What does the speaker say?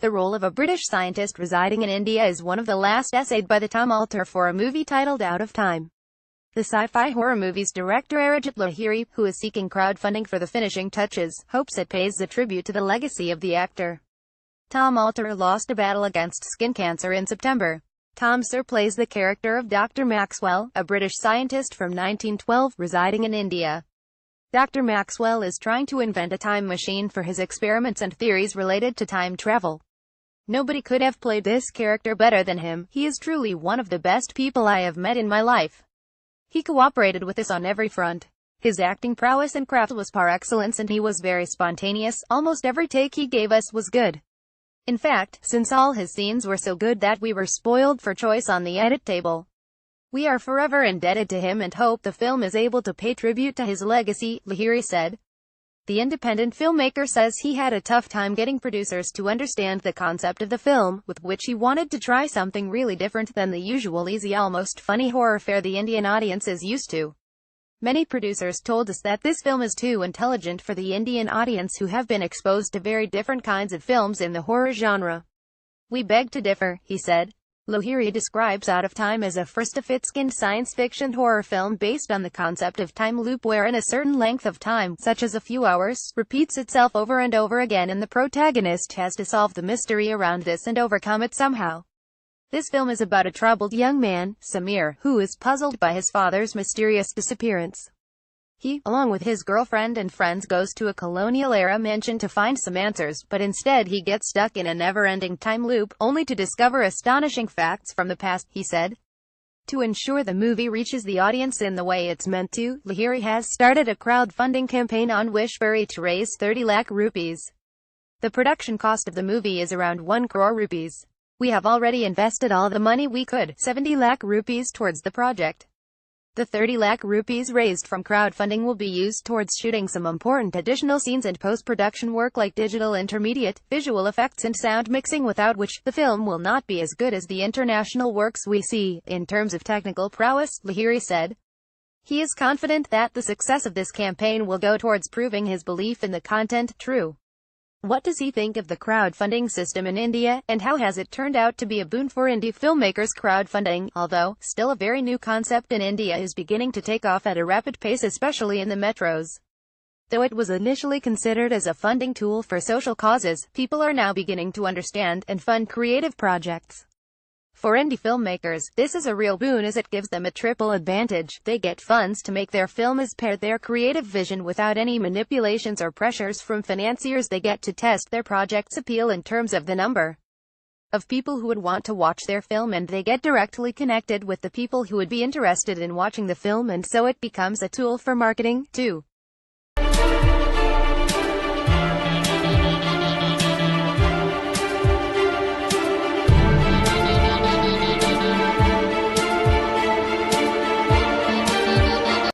The role of a British scientist residing in India is one of the last essayed by the Tom Alter for a movie titled Out of Time. The sci-fi horror movie's director Arijit Lahiri, who is seeking crowdfunding for the finishing touches, hopes it pays a tribute to the legacy of the actor. Tom Alter lost a battle against skin cancer in September. Tom Sir plays the character of Dr. Maxwell, a British scientist from 1912 residing in India. Dr. Maxwell is trying to invent a time machine for his experiments and theories related to time travel. Nobody could have played this character better than him. He is truly one of the best people I have met in my life. He cooperated with us on every front. His acting prowess and craft was par excellence, and he was very spontaneous. Almost every take he gave us was good. In fact, since all his scenes were so good that we were spoiled for choice on the edit table. We are forever indebted to him and hope the film is able to pay tribute to his legacy, Lahiri said. The independent filmmaker says he had a tough time getting producers to understand the concept of the film, with which he wanted to try something really different than the usual easy, almost funny horror fare the Indian audience is used to. Many producers told us that this film is too intelligent for the Indian audience, who have been exposed to very different kinds of films in the horror genre. We beg to differ, he said. Lahiri describes Out of Time as a first-of-its-kind science fiction horror film based on the concept of time loop, wherein a certain length of time, such as a few hours, repeats itself over and over again, and the protagonist has to solve the mystery around this and overcome it somehow. This film is about a troubled young man, Samir, who is puzzled by his father's mysterious disappearance. He, along with his girlfriend and friends, goes to a colonial-era mansion to find some answers, but instead he gets stuck in a never-ending time loop, only to discover astonishing facts from the past, he said. To ensure the movie reaches the audience in the way it's meant to, Lahiri has started a crowdfunding campaign on Wishberry to raise 30 lakh rupees. The production cost of the movie is around 1 crore rupees. We have already invested all the money we could, 70 lakh rupees, towards the project. The 30 lakh rupees raised from crowdfunding will be used towards shooting some important additional scenes and post-production work like digital intermediate, visual effects and sound mixing, without which the film will not be as good as the international works we see. In terms of technical prowess, Lahiri said, he is confident that the success of this campaign will go towards proving his belief in the content true. What does he think of the crowdfunding system in India, and how has it turned out to be a boon for indie filmmakers? Crowdfunding, although still a very new concept in India, is beginning to take off at a rapid pace, especially in the metros. Though it was initially considered as a funding tool for social causes, people are now beginning to understand and fund creative projects. For indie filmmakers, this is a real boon, as it gives them a triple advantage. They get funds to make their film as per their creative vision without any manipulations or pressures from financiers. They get to test their project's appeal in terms of the number of people who would want to watch their film, and they get directly connected with the people who would be interested in watching the film, and so it becomes a tool for marketing, too.